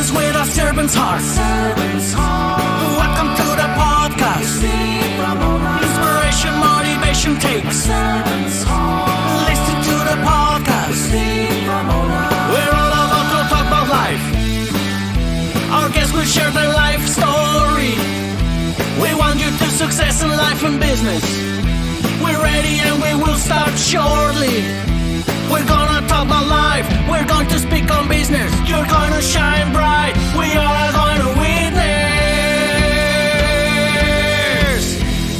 Business with a servant's heart. Welcome to the podcast. Inspiration, motivation takes. Listen to the podcast. We're all about to talk about life. Our guests will share their life story. We want you to success in life and business. We're ready and we will start shortly. We're gonna talk about life. We're going to speak on business. You're gonna shine bright. We are going to witness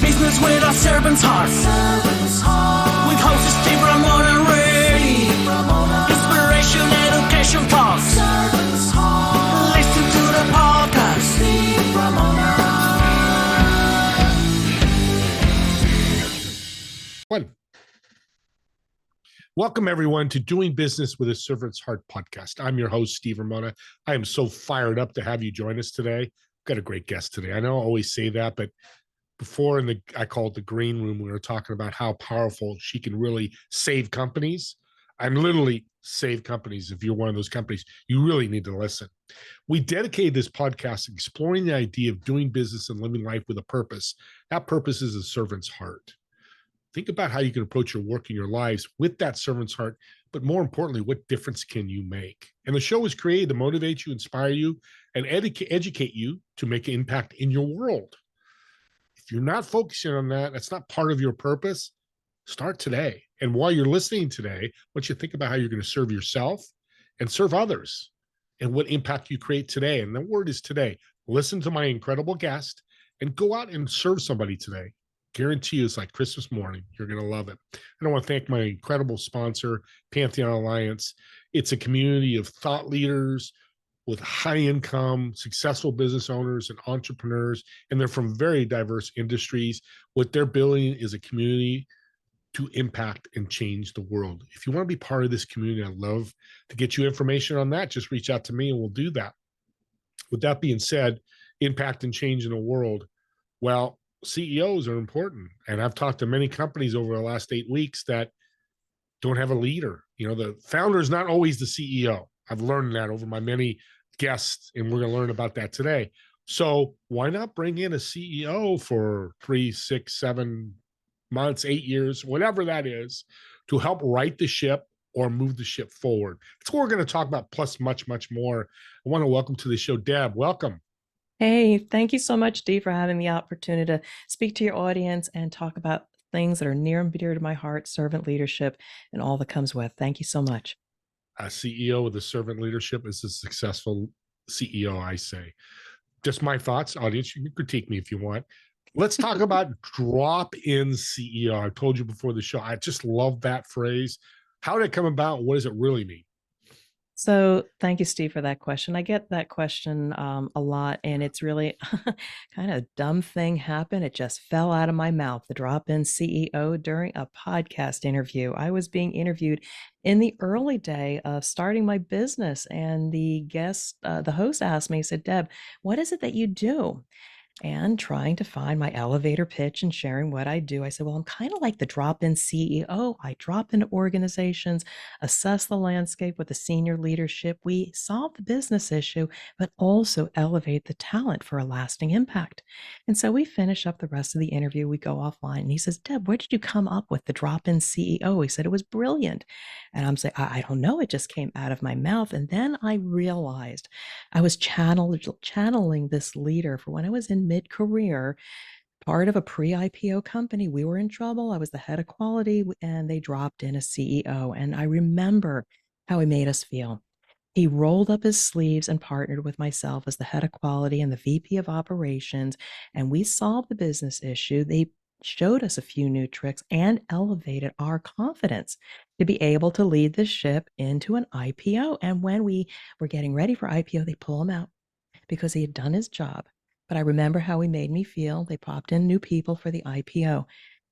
business with a servant's heart. With hosts Steve, Ramon, and Ray. Inspiration, education talks. Listen to the podcast. One. Welcome, everyone, to Doing Business with a Servant's Heart podcast. I'm your host, Steve Ramona. I am so fired up to have you join us today. Got a great guest today. I know I always say that, but before I call it the green room, we were talking about how powerful she can really save companies. I'm literally save companies. If you're one of those companies, you really need to listen. We dedicated this podcast exploring the idea of doing business and living life with a purpose. That purpose is a servant's heart. Think about how you can approach your work and your lives with that servant's heart, but more importantly, what difference can you make? And the show was created to motivate you, inspire you, and educate you to make an impact in your world. If you're not focusing on that, that's not part of your purpose, start today. And while you're listening today, I want you to think about how you're going to serve yourself and serve others and what impact you create today. And the word is today. Listen to my incredible guest and go out and serve somebody today. Guarantee you it's like Christmas morning. You're going to love it. And I want to thank my incredible sponsor, Pantheon Alliance. It's a community of thought leaders with high income, successful business owners and entrepreneurs, and they're from very diverse industries. What they're building is a community to impact and change the world. If you want to be part of this community, I'd love to get you information on that. Just reach out to me and we'll do that. With that being said, impact and change in the world. Well, CEOs are important. And I've talked to many companies over the last 8 weeks that don't have a leader. You know, the founder is not always the CEO. I've learned that over my many guests, and we're going to learn about that today. So why not bring in a CEO for 3, 6, 7 months, 8 years, whatever that is, to help right the ship or move the ship forward? That's what we're going to talk about, plus much, much more. I want to welcome to the show, Deb. Welcome. Hey, thank you so much, Steve, for having the opportunity to speak to your audience and talk about things that are near and dear to my heart, servant leadership, and all that comes with. Thank you so much. A CEO with a servant leadership is a successful CEO, I say. Just my thoughts. Audience, you can critique me if you want. Let's talk about drop-in CEO. I told you before the show, I just love that phrase. How did it come about? What does it really mean? So thank you, Steve, for that question. I get that question a lot, and it's really kind of a dumb thing happened. It just fell out of my mouth, the drop-in CEO during a podcast interview. I was being interviewed in the early day of starting my business, and the host asked me, he said, Deb, what is it that you do? And trying to find my elevator pitch and sharing what I do, I said, well, I'm kind of like the drop-in CEO. I drop into organizations, assess the landscape with the senior leadership. We solve the business issue, but also elevate the talent for a lasting impact. And so we finish up the rest of the interview. We go offline, and he says, Deb, where did you come up with the drop-in CEO? He said, it was brilliant. And I'm saying, I don't know. It just came out of my mouth. And then I realized I was channeling this leader for when I was in mid-career, part of a pre-IPO company. We were in trouble. I was the head of quality, and they dropped in a CEO. And I remember how he made us feel. He rolled up his sleeves and partnered with myself as the head of quality and the VP of operations, and we solved the business issue. They showed us a few new tricks and elevated our confidence to be able to lead the ship into an IPO. And when we were getting ready for IPO, they pull him out because he had done his job. But I remember how he made me feel. They popped in new people for the IPO.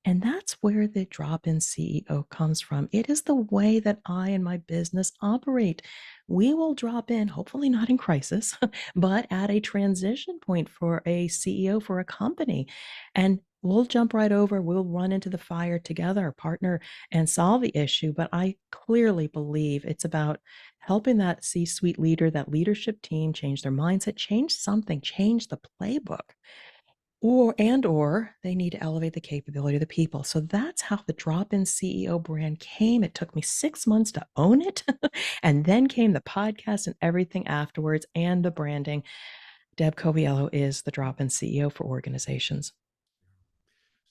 And that's where the drop-in CEO comes from. It is the way that I and my business operate. We will drop in, hopefully not in crisis, but at a transition point for a CEO for a company. And we'll jump right over, we'll run into the fire together, partner, and solve the issue. But I clearly believe it's about helping that C-suite leader, that leadership team change their mindset, change something, change the playbook. Or they need to elevate the capability of the people. So that's how the drop-in CEO brand came. It took me 6 months to own it. And then came the podcast and everything afterwards and the branding. Deb Coviello is the drop-in CEO for organizations.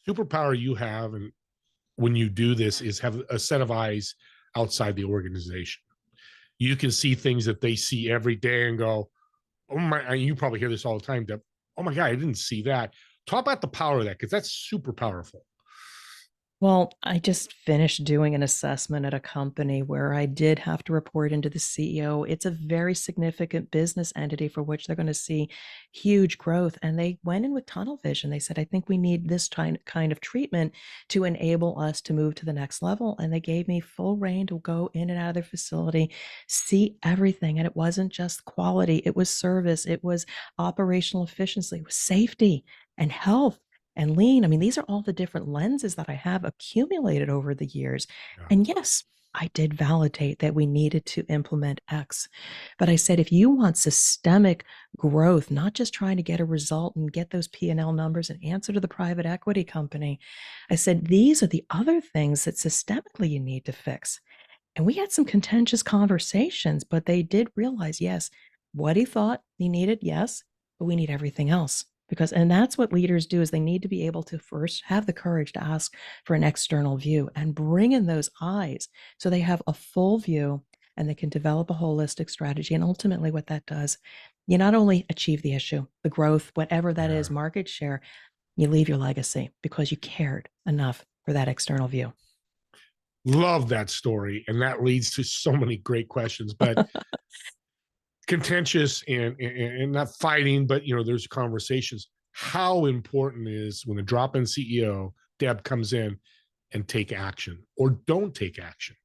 Superpower you have, and when you do this, is have a set of eyes outside the organization. You can see things that they see every day and go, oh my, you probably hear this all the time, Deb. Oh my God, I didn't see that. Talk about the power of that, because that's super powerful. Well, I just finished doing an assessment at a company where I did have to report into the CEO. It's a very significant business entity for which they're going to see huge growth. And they went in with tunnel vision. They said, I think we need this kind of treatment to enable us to move to the next level. And they gave me full reign to go in and out of their facility, see everything. And it wasn't just quality, it was service, it was operational efficiency, it was safety and health and lean. I mean, these are all the different lenses that I have accumulated over the years. Yeah. And yes, I did validate that we needed to implement X. But I said, if you want systemic growth, not just trying to get a result and get those P&L numbers and answer to the private equity company, I said, these are the other things that systemically you need to fix. And we had some contentious conversations, but they did realize, yes, what he thought he needed, yes, but we need everything else. And that's what leaders do, is they need to be able to first have the courage to ask for an external view and bring in those eyes so they have a full view and they can develop a holistic strategy. And ultimately what that does, you not only achieve the issue, the growth, whatever that is, market share, you leave your legacy because you cared enough for that external view. Love that story. And that leads to so many great questions, but contentious and not fighting, but there's conversations. How important is when the drop-in CEO, Deb, comes in and take action or don't take action?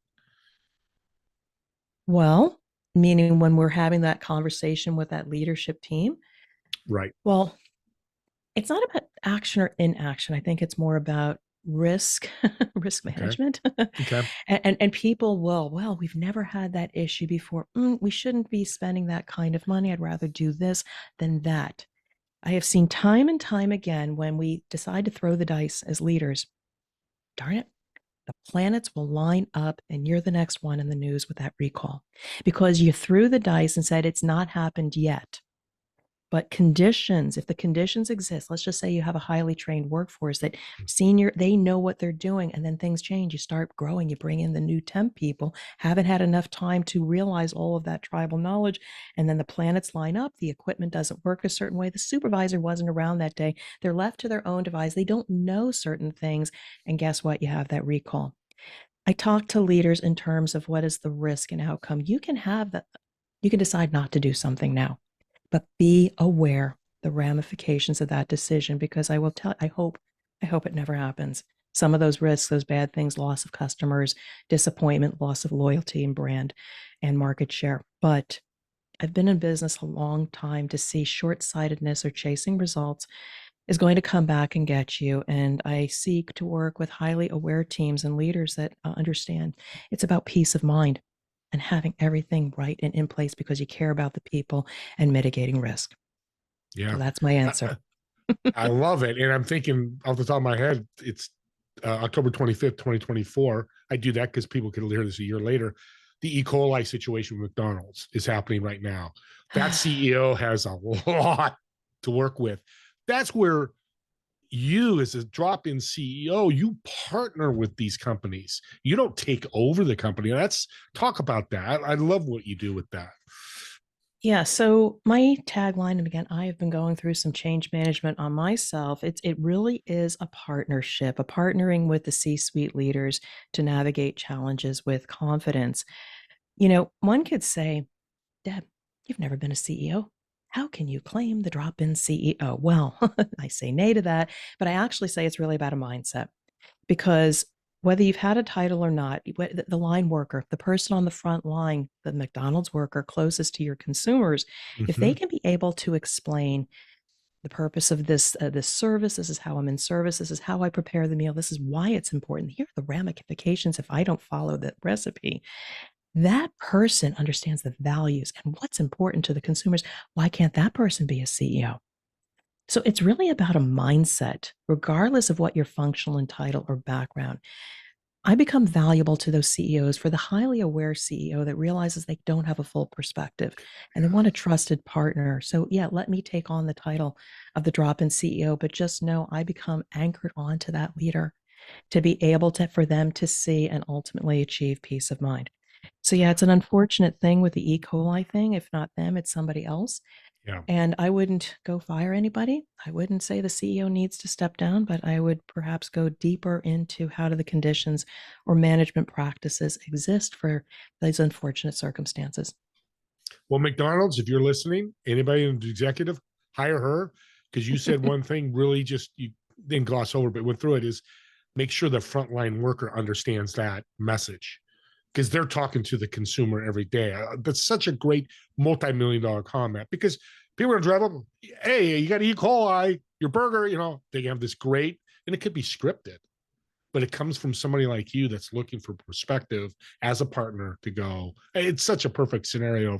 Well, meaning when we're having that conversation with that leadership team. Right. Well, it's not about action or inaction. I think it's more about risk management. Okay. And people will, well, we've never had that issue before. We shouldn't be spending that kind of money. I'd rather do this than that. I have seen time and time again when we decide to throw the dice as leaders, darn it, the planets will line up and you're the next one in the news with that recall because you threw the dice and said it's not happened yet. But conditions, if the conditions exist, let's just say you have a highly trained workforce that they know what they're doing, and then things change. You start growing, you bring in the new temp people, haven't had enough time to realize all of that tribal knowledge, and then the planets line up, the equipment doesn't work a certain way, the supervisor wasn't around that day, they're left to their own device, they don't know certain things, and guess what? You have that recall. I talk to leaders in terms of what is the risk and outcome. You can decide not to do something now, but be aware the ramifications of that decision, because I hope it never happens. Some of those risks, those bad things, loss of customers, disappointment, loss of loyalty and brand and market share. But I've been in business a long time to see short-sightedness or chasing results is going to come back and get you. And I seek to work with highly aware teams and leaders that understand it's about peace of mind and having everything right and in place because you care about the people and mitigating risk. Yeah. So that's my answer. I love it. And I'm thinking off the top of my head, it's October 25th, 2024. I do that because people can hear this a year later. The E. coli situation with McDonald's is happening right now. That CEO has a lot to work with. That's where you, as a drop-in CEO, you partner with these companies. You don't take over the company. Talk about that. I love what you do with that. Yeah. So my tagline, and again, I have been going through some change management on myself. It really is a partnership, a partnering with the C-suite leaders to navigate challenges with confidence. One could say, Deb, you've never been a CEO. How can you claim the drop-in CEO? Well, I say nay to that, but I actually say it's really about a mindset, because whether you've had a title or not, the line worker, the person on the front line, the McDonald's worker closest to your consumers, if they can be able to explain the purpose of this service. This is how I'm in service. This is how I prepare the meal. This is why it's important. Here are the ramifications if I don't follow that recipe. That person understands the values and what's important to the consumers. Why can't that person be a CEO? So it's really about a mindset, regardless of what your functional and title or background. I become valuable to those CEOs for the highly aware CEO that realizes they don't have a full perspective and they want a trusted partner. So, yeah, let me take on the title of the drop in CEO, but just know I become anchored onto that leader to be able to, for them to see and ultimately achieve peace of mind. So, yeah, it's an unfortunate thing with the E. coli thing. If not them, it's somebody else. Yeah. And I wouldn't go fire anybody. I wouldn't say the CEO needs to step down, but I would perhaps go deeper into how do the conditions or management practices exist for these unfortunate circumstances. Well, McDonald's, if you're listening, anybody in the executive, hire her, because you said one thing really just you didn't gloss over, but went through it, is make sure the frontline worker understands that message, because they're talking to the consumer every day. That's such a great multi-million-dollar comment, because people are drive up, hey, you got E. coli, your burger, they have this great, and it could be scripted, but it comes from somebody like you that's looking for perspective as a partner to go. It's such a perfect scenario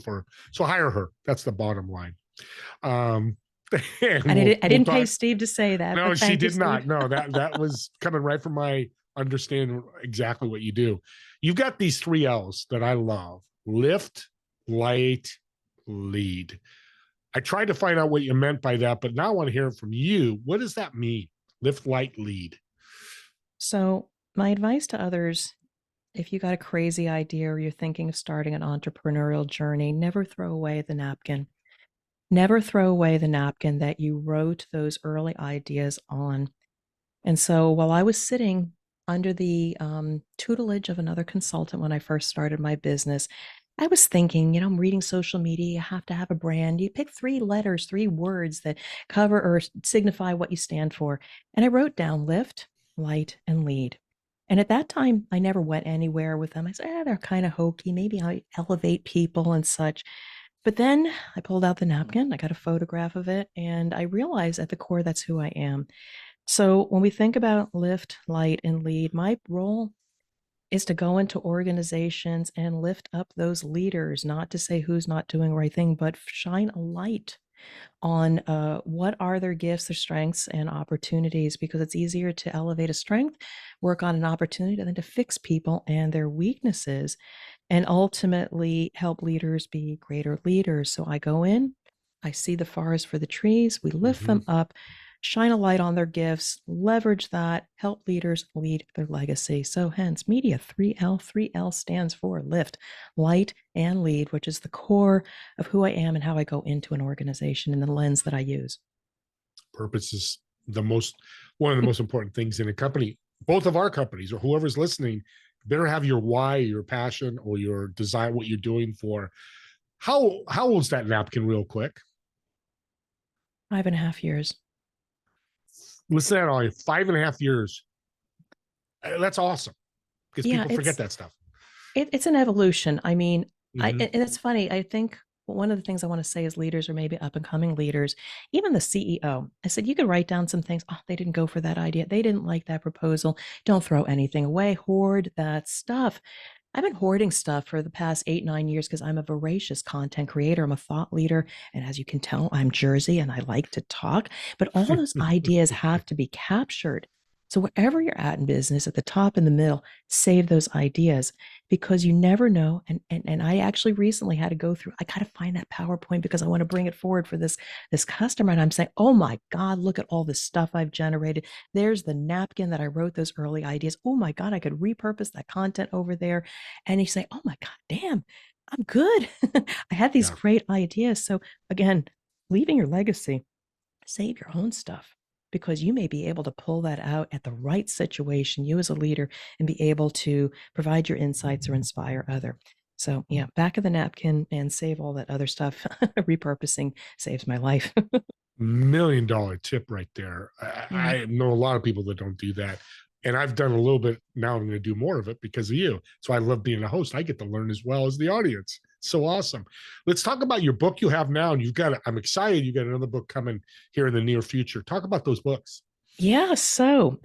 so hire her. That's the bottom line. I didn't pay Steve to say that. No, she did not. Steve. No, that was coming right from my understanding exactly what you do. You've got these 3 L's that I love: lift, light, lead. I tried to find out what you meant by that, but now I want to hear it from you. What does that mean? Lift, light, lead. So my advice to others, if you got a crazy idea or you're thinking of starting an entrepreneurial journey, never throw away the napkin. Never throw away the napkin that you wrote those early ideas on. And so while I was sitting under the tutelage of another consultant when I first started my business, I was thinking, I'm reading social media, you have to have a brand. You pick 3 letters, 3 words that cover or signify what you stand for. And I wrote down lift, light, and lead. And at that time, I never went anywhere with them. I said, they're kind of hokey. Maybe I elevate people and such. But then I pulled out the napkin, I got a photograph of it, and I realized at the core that's who I am. So when we think about lift, light, and lead, my role is to go into organizations and lift up those leaders, not to say who's not doing the right thing, but shine a light on what are their gifts, their strengths, and opportunities, because it's easier to elevate a strength, work on an opportunity, than to fix people and their weaknesses, and ultimately help leaders be greater leaders. So I go in, I see the forest for the trees, we lift them up, shine a light on their gifts, leverage that, help leaders lead their legacy. So hence media, 3L. 3L stands for lift, light, and lead, which is the core of who I am and how I go into an organization and the lens that I use. Purpose is one of the most important things in a company. Both of our companies, or whoever's listening, better have your why, your passion, or your desire, what you're doing for. How old's that napkin, real quick? 5.5 years. Listen to that, all 5.5 years. That's awesome, because Yeah, people forget that stuff. It's an evolution. I mean, and it's funny. I think one of the things I want to say is leaders, or maybe up and coming leaders, even the CEO, I said, you could write down some things. Oh, they didn't go for that idea. They didn't like that proposal. Don't throw anything away. Hoard that stuff. I've been hoarding stuff for the past 8-9 years because I'm a voracious content creator. I'm a thought leader. And as you can tell, I'm Jersey and I like to talk, but all those ideas have to be captured. So wherever you're at in business, at the top and the middle, save those ideas, because you never know. And I actually recently had to go through, I got to find that PowerPoint because I want to bring it forward for this customer. And I'm saying, oh my God, look at all this stuff I've generated. There's the napkin that I wrote those early ideas. Oh my God, I could repurpose that content over there. And you say, oh my God, damn, I'm good. I had these great ideas. So again, leaving your legacy, save your own stuff, because you may be able to pull that out at the right situation, you as a leader, and be able to provide your insights or inspire other. So yeah, back of the napkin and save all that other stuff. Repurposing saves my life. $1 million tip right there. I know a lot of people that don't do that. And I've done a little bit. Now I'm going to do more of it because of you. So I love being a host. I get to learn as well as the audience. So awesome. Let's talk about your book you have now. And I'm excited you got another book coming here in the near future. Talk about those books. Yeah, so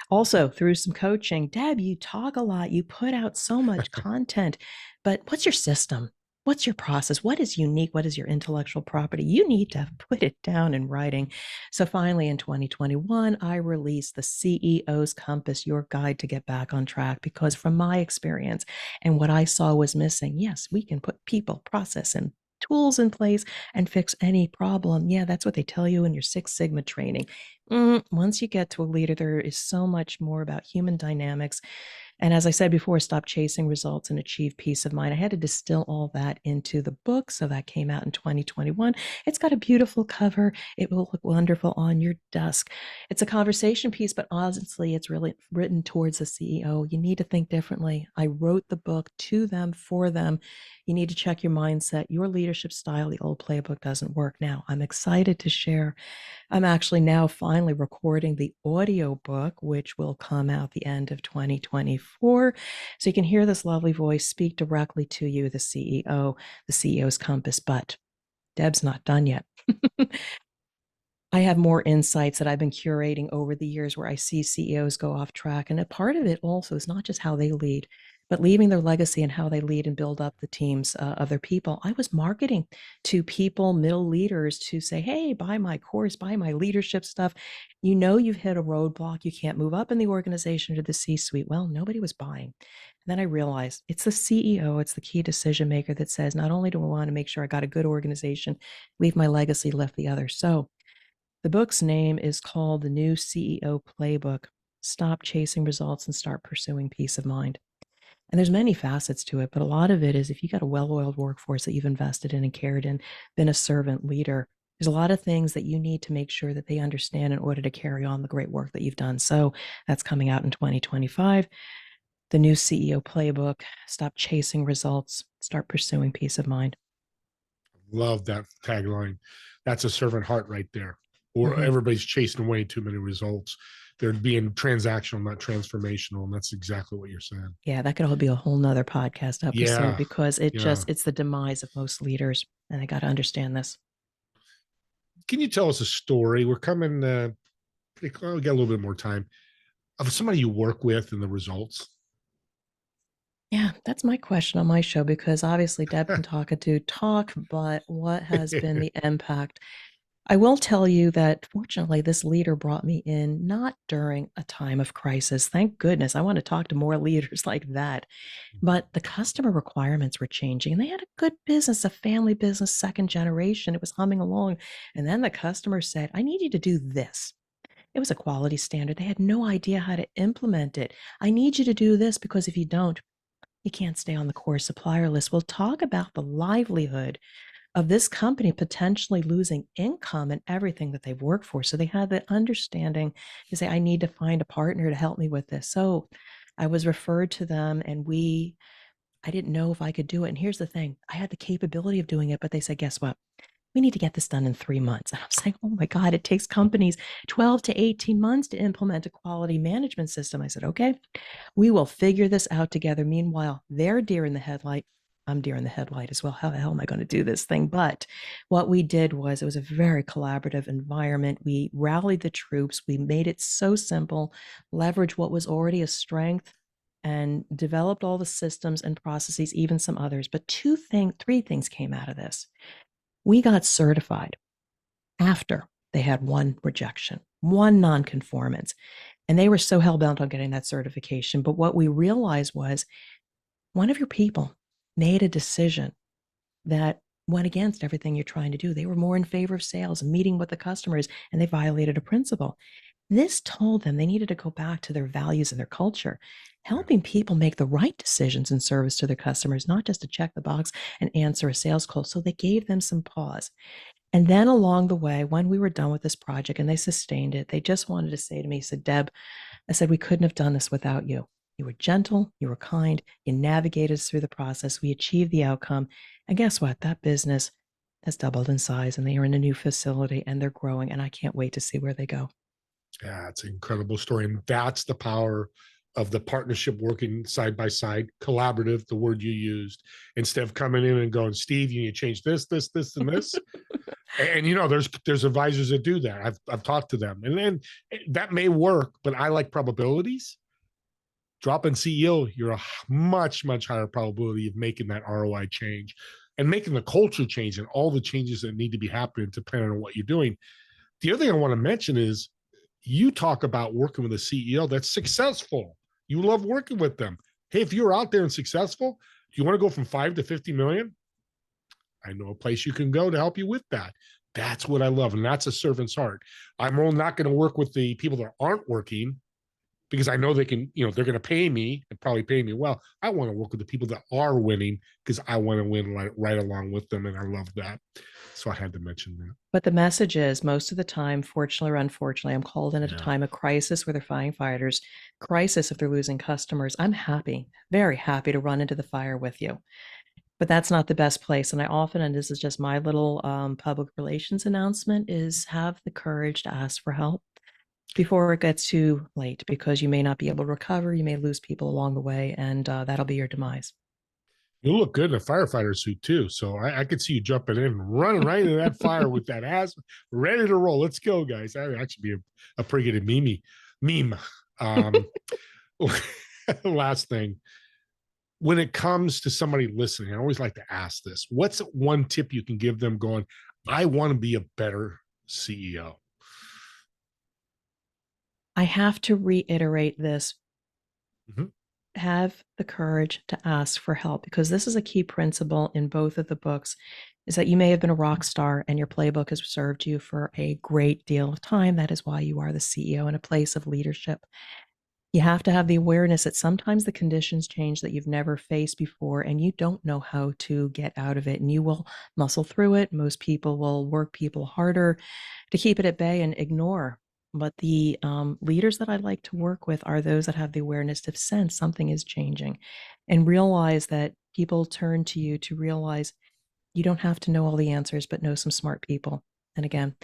also through some coaching, Deb, you talk a lot, you put out so much content, but what's your system? What's your process? What is unique? What is your intellectual property? You need to put it down in writing. So finally, in 2021, I released the CEO's Compass, your guide to get back on track, because from my experience and what I saw was missing, yes, we can put people, process, and tools in place and fix any problem. Yeah, that's what they tell you in your Six Sigma training. Once you get to a leader, there is so much more about human dynamics. And as I said before, stop chasing results and achieve peace of mind. I had to distill all that into the book. So that came out in 2021. It's got a beautiful cover. It will look wonderful on your desk. It's a conversation piece, but honestly, it's really written towards the CEO. You need to think differently. I wrote the book to them, for them. You need to check your mindset, your leadership style. The old playbook doesn't work now. I'm excited to share. I'm actually now finally recording the audio book, which will come out the end of 2024. So you can hear this lovely voice speak directly to you, the CEO, the CEO's Compass. But Deb's not done yet. I have more insights that I've been curating over the years where I see CEOs go off track. And a part of it also is not just how they lead, but leaving their legacy and how they lead and build up the teams of their people. I was marketing to people, middle leaders, to say, hey, buy my course, buy my leadership stuff. You know you've hit a roadblock. You can't move up in the organization to the C-suite. Well, nobody was buying. And then I realized it's the CEO, it's the key decision maker that says, not only do I want to make sure I got a good organization, leave my legacy, left the other. So the book's name is called The New CEO Playbook. Stop chasing results and start pursuing peace of mind. And there's many facets to it, but a lot of it is if you got a well-oiled workforce that you've invested in and cared in, been a servant leader, there's a lot of things that you need to make sure that they understand in order to carry on the great work that you've done. So that's coming out in 2025. The New CEO Playbook. Stop chasing results, start pursuing peace of mind. Love that tagline. That's a servant heart right there. Or everybody's chasing way too many results. They're being transactional, not transformational. And that's exactly what you're saying. Yeah, that could all be a whole nother podcast episode because it's the demise of most leaders. And I got to understand this. Can you tell us a story? We're coming pretty close. We got a little bit more time of somebody you work with and the results. Yeah, that's my question on my show because obviously Deb can talk, but what has been the impact? I will tell you that fortunately, this leader brought me in not during a time of crisis. Thank goodness. I want to talk to more leaders like that. But the customer requirements were changing. And they had a good business, a family business, second generation. It was humming along. And then the customer said, I need you to do this. It was a quality standard. They had no idea how to implement it. I need you to do this because if you don't, you can't stay on the core supplier list. We'll talk about the livelihood of this company potentially losing income and everything that they've worked for. So they had the understanding to say, I need to find a partner to help me with this. So I was referred to them and I didn't know if I could do it. And here's the thing, I had the capability of doing it, but they said, guess what? We need to get this done in 3 months. And I'm saying, oh my God, it takes companies 12 to 18 months to implement a quality management system. I said, okay, we will figure this out together. Meanwhile, they're deer in the headlight. I'm deer in the headlight as well. How the hell am I going to do this thing? But what we did was it was a very collaborative environment. We rallied the troops. We made it so simple, leveraged what was already a strength and developed all the systems and processes, even some others. But three things came out of this. We got certified after they had one rejection, one nonconformance, and they were so hell-bent on getting that certification. But what we realized was one of your people made a decision that went against everything you're trying to do. They were more in favor of sales and meeting with the customers, and they violated a principle. This told them they needed to go back to their values and their culture, helping people make the right decisions in service to their customers, not just to check the box and answer a sales call. So they gave them some pause. And then along the way, when we were done with this project and they sustained it, they just wanted to say to me, said, Deb, I said, we couldn't have done this without you. You were gentle, you were kind, you navigated us through the process, we achieved the outcome. And guess what? That business has doubled in size and they are in a new facility and they're growing. And I can't wait to see where they go. Yeah, it's an incredible story. And that's the power of the partnership working side by side, collaborative, the word you used, instead of coming in and going, Steve, you need to change this, and this. And there's advisors that do that. I've talked to them, and then that may work, but I like probabilities. Dropping CEO, you're a much higher probability of making that ROI change and making the culture change and all the changes that need to be happening depending on what you're doing. The other thing I want to mention is you talk about working with a CEO that's successful. You love working with them. Hey, if you're out there and successful, do you want to go from 5 to 50 million? I know a place you can go to help you with that. That's what I love. And that's a servant's heart. I'm not going to work with the people that aren't working because I know they can, they're going to pay me and probably pay me well. I want to work with the people that are winning because I want to win right along with them. And I love that. So I had to mention that. But the message is most of the time, fortunately or unfortunately, I'm called in at a time of crisis where they're firefighters, crisis if they're losing customers. I'm happy, very happy to run into the fire with you. But that's not the best place. And I often, and this is just my little public relations announcement, is have the courage to ask for help before it gets too late, because you may not be able to recover. You may lose people along the way, and that'll be your demise. You look good in a firefighter suit too. So I could see you jumping in and running right into that fire with that ass ready to roll. Let's go, guys. That would actually be a pretty good meme. Last thing. When it comes to somebody listening, I always like to ask this. What's one tip you can give them going, I want to be a better CEO? I have to reiterate this. Mm-hmm. Have the courage to ask for help, because this is a key principle in both of the books, is that you may have been a rock star and your playbook has served you for a great deal of time. That is why you are the CEO in a place of leadership. You have to have the awareness that sometimes the conditions change that you've never faced before, and you don't know how to get out of it, and you will muscle through it. Most people will work people harder to keep it at bay and ignore. But the leaders that I like to work with are those that have the awareness to sense something is changing and realize that people turn to you to realize you don't have to know all the answers, but know some smart people. And again,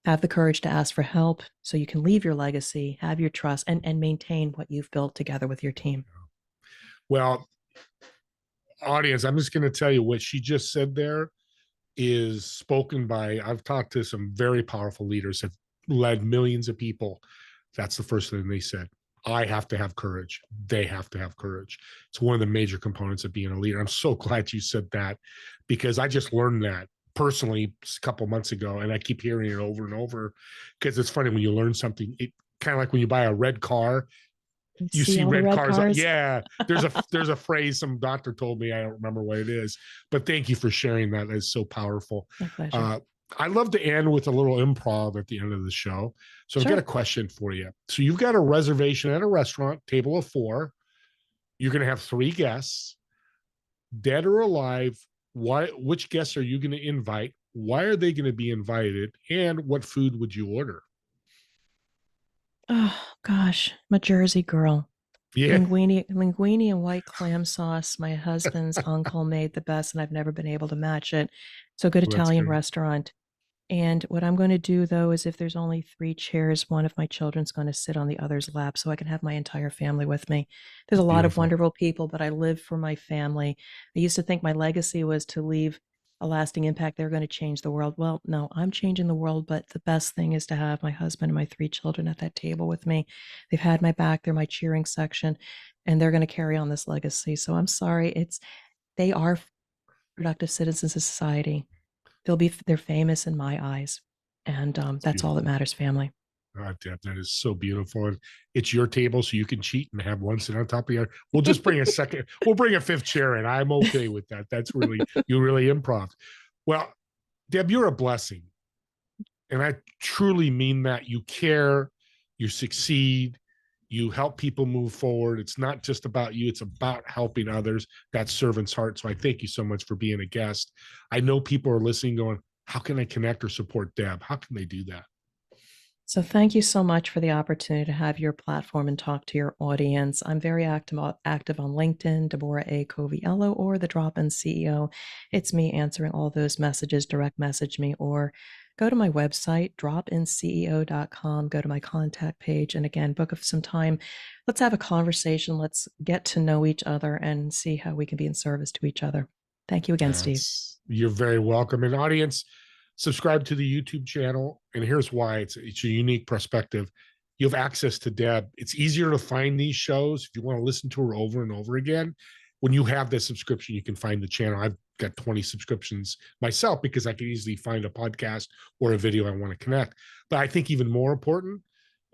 have the courage to ask for help so you can leave your legacy, have your trust, and maintain what you've built together with your team. Well, audience, I'm just going to tell you what she just said there is spoken by, I've talked to some very powerful leaders that led millions of people. That's the first thing they said. I have to have courage. They have to have courage. It's one of the major components of being a leader. I'm so glad you said that, because I just learned that personally a couple months ago, and I keep hearing it over and over, because it's funny when you learn something. It kind of like when you buy a red car, you see red cars. Yeah, there's a phrase some doctor told me. I don't remember what it is, but thank you for sharing that. That's so powerful. My pleasure. I love to end with a little improv at the end of the show. So I've got a question for you. So you've got a reservation at a restaurant, table of 4. You're going to have 3 guests, dead or alive. Which guests are you going to invite? Why are they going to be invited? And what food would you order? Oh gosh, I'm a Jersey girl. Yeah. Linguine and white clam sauce. My husband's uncle made the best, and I've never been able to match it. So good Italian restaurant. And what I'm going to do, though, is if there's only 3 chairs, one of my children's going to sit on the other's lap so I can have my entire family with me. There's a lot of wonderful people, but I live for my family. I used to think my legacy was to leave a lasting impact. They're going to change the world. Well, no, I'm changing the world, but the best thing is to have my husband and my 3 children at that table with me. They've had my back. They're my cheering section, and they're going to carry on this legacy. So I'm sorry. They are productive citizens of society. They're famous in my eyes, and that's all that matters. Family. Oh, Deb, that is so beautiful. And it's your table, so you can cheat and have one sit on top of the other. We'll just bring a second. We'll bring a 5th chair in. I'm okay with that. That's really, you really improv. Well, Deb, you're a blessing. And I truly mean that. You care, you succeed, you help people move forward. It's not just about you, it's about helping others. That servant's heart. So I thank you so much for being a guest. I know people are listening going, how can I connect or support Deb? How can they do that? So thank you so much for the opportunity to have your platform and talk to your audience. I'm very active on LinkedIn, Deborah A. Coviello, or the Drop-In CEO. It's me answering all those messages. Direct message me or go to my website, dropinceo.com. Go to my contact page, and again, book some time. Let's have a conversation. Let's get to know each other and see how we can be in service to each other. Thank you again, Steve. You're very welcome. And audience, subscribe to the YouTube channel. And here's why. It's a unique perspective. You have access to Deb. It's easier to find these shows if you want to listen to her over and over again. When you have this subscription, you can find the channel. I've got 20 subscriptions myself because I can easily find a podcast or a video I want to connect. But I think even more important,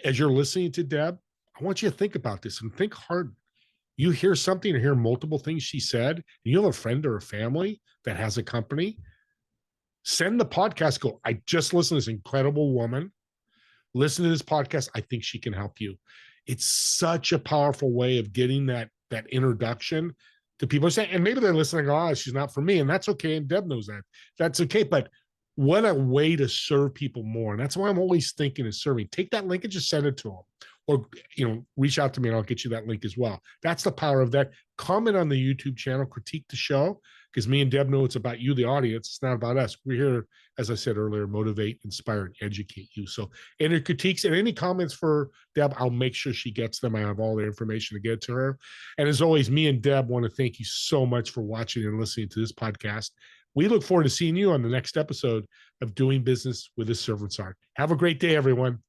as you're listening to Deb, I want you to think about this and think hard. You hear something or hear multiple things she said, and you have a friend or a family that has a company, send the podcast, go, I just listened to this incredible woman. Listen to this podcast. I think she can help you. It's such a powerful way of getting that introduction to people. And maybe they're listening, oh, she's not for me. And that's okay. And Deb knows that. That's okay. But what a way to serve people more. And that's why I'm always thinking of serving. Take that link and just send it to them. Or, reach out to me and I'll get you that link as well. That's the power of that. Comment on the YouTube channel, critique the show, because me and Deb know it's about you, the audience. It's not about us. We're here, as I said earlier, motivate, inspire, and educate you. So any critiques and any comments for Deb, I'll make sure she gets them. I have all the information to get to her. And as always, me and Deb want to thank you so much for watching and listening to this podcast. We look forward to seeing you on the next episode of Doing Business with a Servant's Heart. Have a great day, everyone.